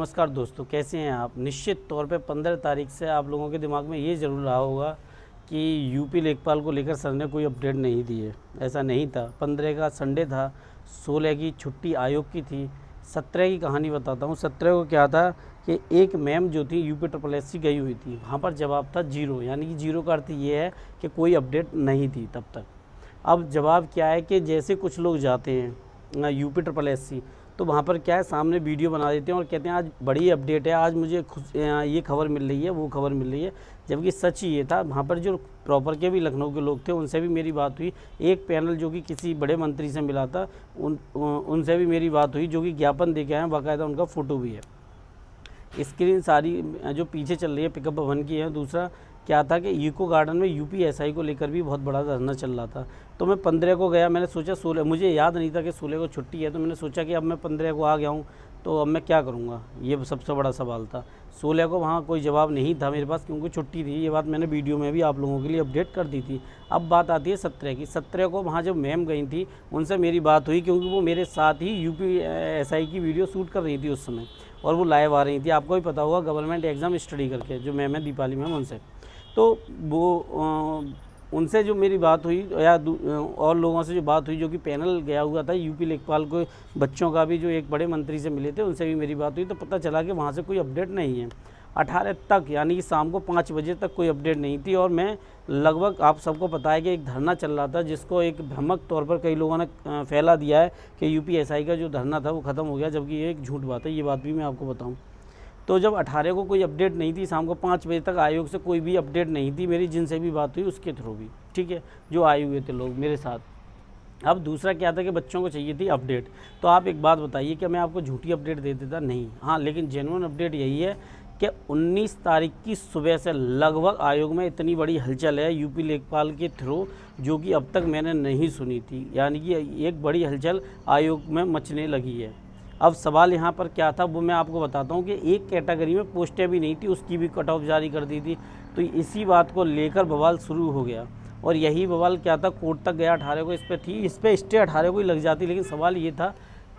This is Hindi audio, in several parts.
नमस्कार दोस्तों, कैसे हैं आप। निश्चित तौर पे 15 तारीख से आप लोगों के दिमाग में ये ज़रूर रहा होगा कि यूपी लेखपाल को लेकर सर ने कोई अपडेट नहीं दी है। ऐसा नहीं था। 15 का संडे था, 16 की छुट्टी आयोग की थी। 17 की कहानी बताता हूँ। 17 को क्या था कि एक मैम जो थी यूपी SSS गई हुई थी, वहाँ पर जवाब था 0, यानी कि 0 का अर्थ ये है कि कोई अपडेट नहीं थी तब तक। अब जवाब क्या है कि जैसे कुछ लोग जाते हैं यूपी SSS, तो वहाँ पर क्या है, सामने वीडियो बना देते हैं और कहते हैं आज बड़ी अपडेट है, आज मुझे ये खबर मिल रही है, वो खबर मिल रही है। जबकि सच ये था, वहाँ पर जो प्रॉपर के भी लखनऊ के लोग थे उनसे भी मेरी बात हुई। एक पैनल जो कि किसी बड़े मंत्री से मिला था, उनसे भी मेरी बात हुई, जो कि ज्ञापन दे के आए, बाकायदा उनका फ़ोटो भी है। स्क्रीन सारी जो पीछे चल रही है पिकअप भवन की है। दूसरा क्या था कि इको गार्डन में UPSI को लेकर भी बहुत बड़ा धरना चल रहा था। तो मैं 15 को गया, मैंने सोचा 16, मुझे याद नहीं था कि 16 को छुट्टी है, तो मैंने सोचा कि अब मैं 15 को आ गया हूँ तो अब मैं क्या करूँगा, ये सबसे बड़ा सवाल था। 16 को वहाँ कोई जवाब नहीं था मेरे पास, क्योंकि छुट्टी थी। ये बात मैंने वीडियो में भी आप लोगों के लिए अपडेट कर दी थी। अब बात आती है 17 की। 17 को वहाँ जब मैम गई थी, उनसे मेरी बात हुई, क्योंकि वो मेरे साथ ही UPSI की वीडियो शूट कर रही थी उस समय, और वो लाइव आ रही थी। आपको भी पता होगा, गवर्नमेंट एग्ज़ाम स्टडी करके, जो मैम है दीपाली मैम, उनसे। तो वो उनसे जो मेरी बात हुई, या और लोगों से जो बात हुई, जो कि पैनल गया हुआ था यूपी लेखपाल को, बच्चों का भी, जो एक बड़े मंत्री से मिले थे, उनसे भी मेरी बात हुई, तो पता चला कि वहाँ से कोई अपडेट नहीं है। 18 तक, यानी कि शाम को 5 बजे तक कोई अपडेट नहीं थी। और मैं लगभग, आप सबको पता है कि एक धरना चल रहा था, जिसको एक भ्रामक तौर पर कई लोगों ने फैला दिया है कि UPSI का जो धरना था वो ख़त्म हो गया, जबकि ये एक झूठ बात है। ये बात भी मैं आपको बताऊँ तो जब 18 को कोई अपडेट नहीं थी, शाम को 5 बजे तक आयोग से कोई भी अपडेट नहीं थी मेरी, जिनसे भी बात हुई उसके थ्रू भी, ठीक है, जो आए हुए थे लोग मेरे साथ। अब दूसरा क्या था कि बच्चों को चाहिए थी अपडेट। तो आप एक बात बताइए कि मैं आपको झूठी अपडेट दे देता? नहीं। हाँ, लेकिन जेन्युइन अपडेट यही है कि 19 तारीख की सुबह से लगभग आयोग में इतनी बड़ी हलचल है यूपी लेखपाल के थ्रू, जो कि अब तक मैंने नहीं सुनी थी। यानी कि एक बड़ी हलचल आयोग में मचने लगी है। अब सवाल यहाँ पर क्या था वो मैं आपको बताता हूँ कि एक कैटेगरी में पोस्टें भी नहीं थी, उसकी भी कट ऑफ जारी कर दी थी। तो इसी बात को लेकर बवाल शुरू हो गया, और यही बवाल क्या था, कोर्ट तक गया। 18 को इस पर थी, इस पर स्टे 18 को ही लग जाती। लेकिन सवाल ये था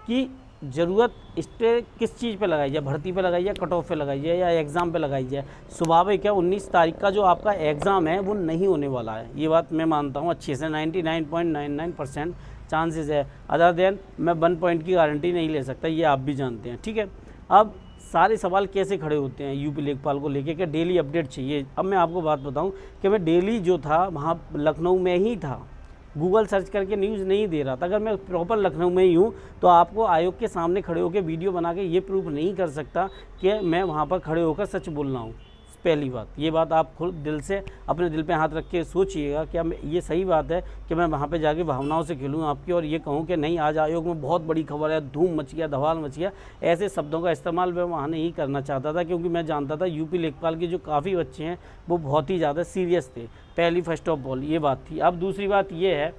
कि ज़रूरत स्टे किस चीज़ पे लगाई जाए, भर्ती पे लगाई जाए, कट ऑफ पे लगाई जाए, या एग्ज़ाम पे लगाई जाए। स्वाभाविक है 19 तारीख का जो आपका एग्ज़ाम है वो नहीं होने वाला है, ये बात मैं मानता हूँ अच्छे से। 99.99% चांसेस है। अदर देन मैं 1 पॉइंट की गारंटी नहीं ले सकता, ये आप भी जानते हैं, ठीक है। अब सारे सवाल कैसे खड़े होते हैं यूपी लेखपाल को लेके कि डेली अपडेट चाहिए। अब मैं आपको बात बताऊं कि मैं डेली जो था वहाँ लखनऊ में ही था, गूगल सर्च करके न्यूज़ नहीं दे रहा था। अगर मैं प्रॉपर लखनऊ में ही हूँ तो आपको आयोग के सामने खड़े होकर वीडियो बना के ये प्रूफ नहीं कर सकता कि मैं वहाँ पर खड़े होकर सच बोल रहा हूँ। पहली बात, ये बात आप खुद दिल से, अपने दिल पे हाथ रख के सोचिएगा, क्या ये सही बात है कि मैं वहाँ पे जाके भावनाओं से खेलूँ आपकी, और ये कहूँ कि नहीं आज आयोग में बहुत बड़ी खबर है, धूम मच गया, धमाल मच गया। ऐसे शब्दों का इस्तेमाल मैं वहाँ नहीं करना चाहता था, क्योंकि मैं जानता था यूपी लेखपाल के जो काफ़ी बच्चे हैं वो बहुत ही ज़्यादा सीरियस थे। पहली फर्स्ट ऑफ ऑल ये बात थी। अब दूसरी बात ये है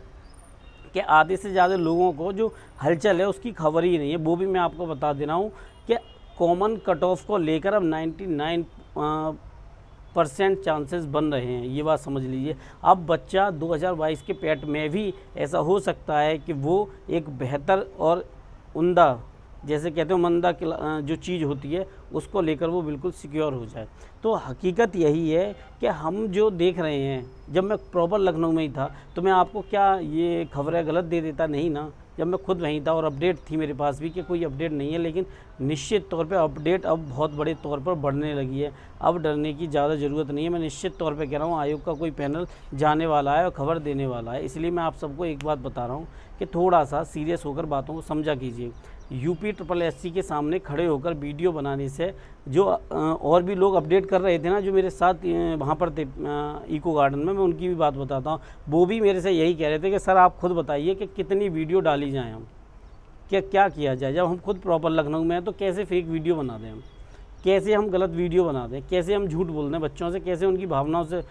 कि आधे से ज़्यादा लोगों को जो हलचल है उसकी खबर ही नहीं है। वो भी मैं आपको बता दे रहा हूँ कि कॉमन कट ऑफ को लेकर अब 99% चांसेस बन रहे हैं, ये बात समझ लीजिए। अब बच्चा 2022 के पेट में भी ऐसा हो सकता है कि वो एक बेहतर और उम्दा, जैसे कहते हो मंदा जो चीज़ होती है, उसको लेकर वो बिल्कुल सिक्योर हो जाए। तो हकीकत यही है कि हम जो देख रहे हैं, जब मैं प्रॉपर लखनऊ में ही था तो मैं आपको क्या ये खबरें गलत दे देता? नहीं ना, जब मैं खुद वहीं था और अपडेट थी मेरे पास भी कि कोई अपडेट नहीं है। लेकिन निश्चित तौर पे अपडेट अब बहुत बड़े तौर पर बढ़ने लगी है। अब डरने की ज़्यादा ज़रूरत नहीं है। मैं निश्चित तौर पे कह रहा हूँ, आयोग का कोई पैनल जाने वाला है और खबर देने वाला है। इसलिए मैं आप सबको एक बात बता रहा हूँ कि थोड़ा सा सीरियस होकर बातों को समझा कीजिए। यूपी SSS के सामने खड़े होकर वीडियो बनाने से जो और भी लोग अपडेट कर रहे थे ना, जो मेरे साथ वहाँ पर थे इको गार्डन में, मैं उनकी भी बात बताता हूँ। वो भी मेरे से यही कह रहे थे कि सर आप खुद बताइए कि कितनी वीडियो डाली जाए, हम क्या किया जाए। जब हम खुद प्रॉपर लखनऊ में हैं तो कैसे फेक वीडियो बना दें हम, कैसे हम गलत वीडियो बना दें, कैसे हम झूठ बोल दें बच्चों से, कैसे उनकी भावनाओं से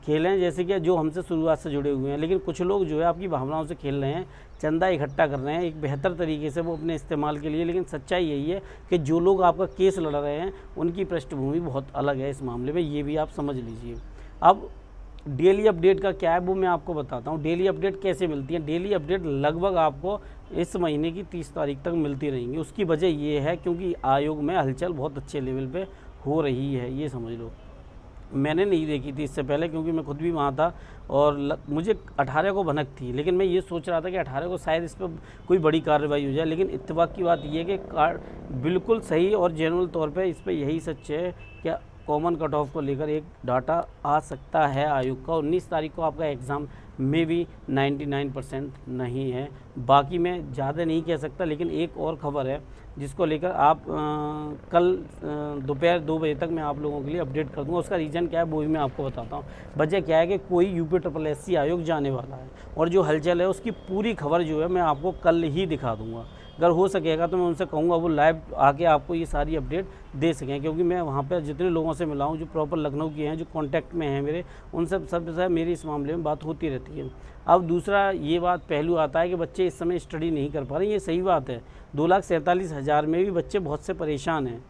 खेलें, जैसे कि जो हमसे शुरुआत से जुड़े हुए हैं। लेकिन कुछ लोग जो है आपकी भावनाओं से खेल रहे हैं, चंदा इकट्ठा कर रहे हैं एक बेहतर तरीके से वो अपने इस्तेमाल के लिए। लेकिन सच्चाई यही है कि जो लोग आपका केस लड़ रहे हैं उनकी पृष्ठभूमि बहुत अलग है इस मामले में, ये भी आप समझ लीजिए। अब डेली अपडेट का क्या है वो मैं आपको बताता हूँ। डेली अपडेट कैसे मिलती है? डेली अपडेट लगभग आपको इस महीने की 30 तारीख तक मिलती रहेंगी। उसकी वजह ये है क्योंकि आयोग में हलचल बहुत अच्छे लेवल पे हो रही है, ये समझ लो। मैंने नहीं देखी थी इससे पहले क्योंकि मैं खुद भी वहाँ था और मुझे 18 को भनक थी, लेकिन मैं ये सोच रहा था कि 18 को शायद इस पर कोई बड़ी कार्रवाई हो जाए। लेकिन इत्तेफाक की बात ये है कि बिल्कुल सही और जेन्युइन तौर पे इस पर यही सच है कि कॉमन कट ऑफ को लेकर एक डाटा आ सकता है आयोग का। 19 तारीख को आपका एग्ज़ाम में भी 99% नहीं है। बाकी मैं ज़्यादा नहीं कह सकता, लेकिन एक और ख़बर है जिसको लेकर आप कल दोपहर 2 बजे तक मैं आप लोगों के लिए अपडेट कर दूंगा। उसका रीज़न क्या है वो भी मैं आपको बताता हूँ। वजह क्या है कि कोई UPSSC आयोग जाने वाला है और जो हलचल है उसकी पूरी खबर जो है मैं आपको कल ही दिखा दूँगा। अगर हो सकेगा तो मैं उनसे कहूँगा वो लाइव आके आपको ये सारी अपडेट दे सकें, क्योंकि मैं वहाँ पर जितने लोगों से मिला हूँ जो प्रॉपर लखनऊ के हैं, जो कॉन्टैक्ट में हैं मेरे, उन सब मेरी इस मामले में बात होती रहती है। अब दूसरा ये बात पहलू आता है कि बच्चे इस समय स्टडी नहीं कर पा रहे, ये सही बात है। 2,47,000 में भी बच्चे बहुत से परेशान हैं।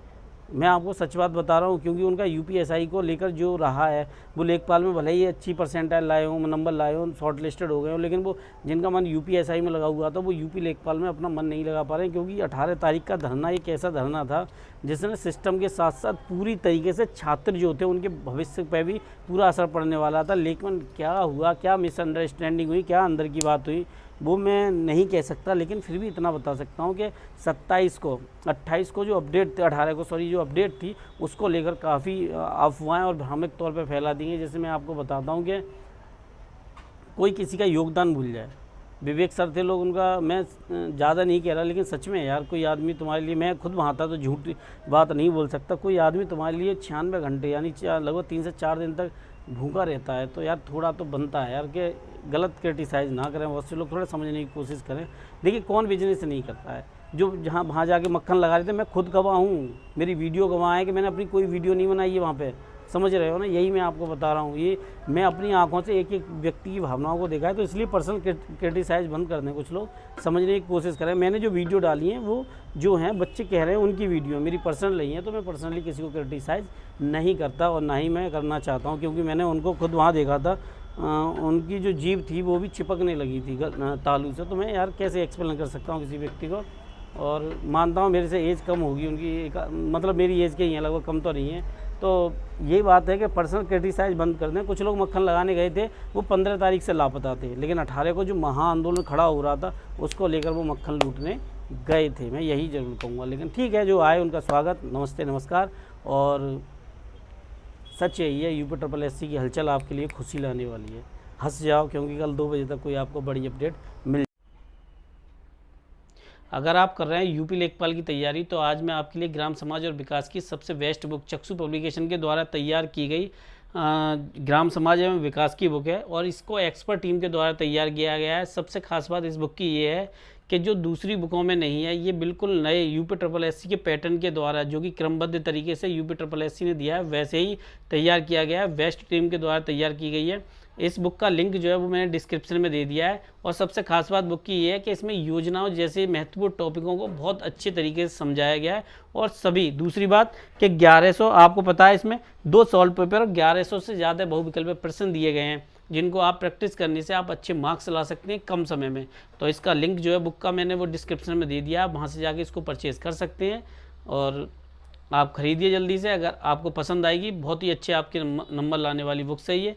मैं आपको सच बात बता रहा हूँ, क्योंकि उनका UPSI को लेकर जो रहा है वो लेखपाल में भले ही अच्छी परसेंटाइल लाए हों, नंबर लाए हों, शॉर्ट लिस्टेड हो गए हों, लेकिन वो जिनका मन UPSI में लगा हुआ था वो UP लेखपाल में अपना मन नहीं लगा पा रहे हैं। क्योंकि 18 तारीख का धरना एक ऐसा धरना था जिसने सिस्टम के साथ साथ पूरी तरीके से छात्र जो थे उनके भविष्य पर भी पूरा असर पड़ने वाला था। लेकिन क्या हुआ, क्या मिसअंडरस्टैंडिंग हुई, क्या अंदर की बात हुई वो मैं नहीं कह सकता, लेकिन फिर भी इतना बता सकता हूँ कि 28 को जो अपडेट थी, 18 को सॉरी जो अपडेट थी उसको लेकर काफ़ी अफवाहें और भ्रामक तौर पे फैला दी हैं। जैसे मैं आपको बताता हूँ कि कोई किसी का योगदान भूल जाए। विवेक सर थे लोग, उनका मैं ज़्यादा नहीं कह रहा, लेकिन सच में यार कोई आदमी तुम्हारे लिए, मैं खुद वहाँ था तो झूठी बात नहीं बोल सकता, कोई आदमी तुम्हारे लिए 96 घंटे यानी लगभग 3 से 4 दिन तक भूखा रहता है तो यार थोड़ा तो बनता है यार कि गलत क्रिटिसाइज़ ना करें। बहुत से लोग थोड़ा समझने की कोशिश करें। देखिए कौन बिजनेस नहीं करता है, जो जहाँ वहाँ जाके मक्खन लगा रहे थे, मैं खुद गवाह हूँ, मेरी वीडियो गवाह है कि मैंने अपनी कोई वीडियो नहीं बनाई है वहाँ पे, समझ रहे हो ना, यही मैं आपको बता रहा हूँ। ये मैं अपनी आंखों से एक एक व्यक्ति की भावनाओं को देखा है, तो इसलिए पर्सनल क्रिटिसाइज बंद कर दें, कुछ लोग समझने की कोशिश करें। मैंने जो वीडियो डाली है वो जो हैं बच्चे कह रहे हैं उनकी वीडियो, मेरी पर्सनल नहीं है, तो मैं पर्सनली किसी को क्रिटिसाइज़ नहीं करता और ना ही मैं करना चाहता हूँ, क्योंकि मैंने उनको खुद वहाँ देखा था। उनकी जो जीभ थी वो भी चिपकने लगी थी तालू से, तो मैं यार कैसे एक्सप्लेन कर सकता हूँ किसी व्यक्ति को। और मानता हूँ मेरे से एज कम होगी उनकी, मतलब मेरी एज के ही हैं, लगभग कम तो नहीं है। तो यही बात है कि पर्सनल क्रिटिसाइज बंद कर दें। कुछ लोग मक्खन लगाने गए थे, वो 15 तारीख से लापता थे, लेकिन 18 को जो महा आंदोलन खड़ा हो रहा था उसको लेकर वो मक्खन लूटने गए थे, मैं यही ज़रूर कहूँगा। लेकिन ठीक है, जो आए उनका स्वागत, नमस्ते नमस्कार। और सच यही है, UPSSC की हलचल आपके लिए खुशी लाने वाली है। हंस जाओ, क्योंकि कल 2 बजे तक कोई आपको बड़ी अपडेट मिल। अगर आप कर रहे हैं UP लेखपाल की तैयारी, तो आज मैं आपके लिए ग्राम समाज और विकास की सबसे बेस्ट बुक चक्षु पब्लिकेशन के द्वारा तैयार की गई ग्राम समाज एवं विकास की बुक है, और इसको एक्सपर्ट टीम के द्वारा तैयार किया गया है। सबसे खास बात इस बुक की ये है कि जो दूसरी बुकों में नहीं है, ये बिल्कुल नए UPSSC के पैटर्न के द्वारा, जो कि क्रमबद्ध तरीके से UPSSC ने दिया है वैसे ही तैयार किया गया है, बेस्ट टीम के द्वारा तैयार की गई है। इस बुक का लिंक जो है वो मैंने डिस्क्रिप्शन में दे दिया है। और सबसे खास बात बुक की ये है कि इसमें योजनाओं जैसे महत्वपूर्ण टॉपिकों को बहुत अच्छे तरीके से समझाया गया है। और सभी दूसरी बात कि 1100, आपको पता है इसमें 2 सॉल्व पेपर और 1100 से ज़्यादा बहुविकल्पीय प्रश्न दिए गए हैं, जिनको आप प्रैक्टिस करने से आप अच्छे मार्क्स ला सकते हैं कम समय में। तो इसका लिंक जो है बुक का मैंने वो डिस्क्रिप्शन में दे दिया, आप वहाँ से जाके इसको परचेज़ कर सकते हैं और आप ख़रीदिए जल्दी से। अगर आपको पसंद आएगी, बहुत ही अच्छे आपके नंबर लाने वाली बुक्स है ये।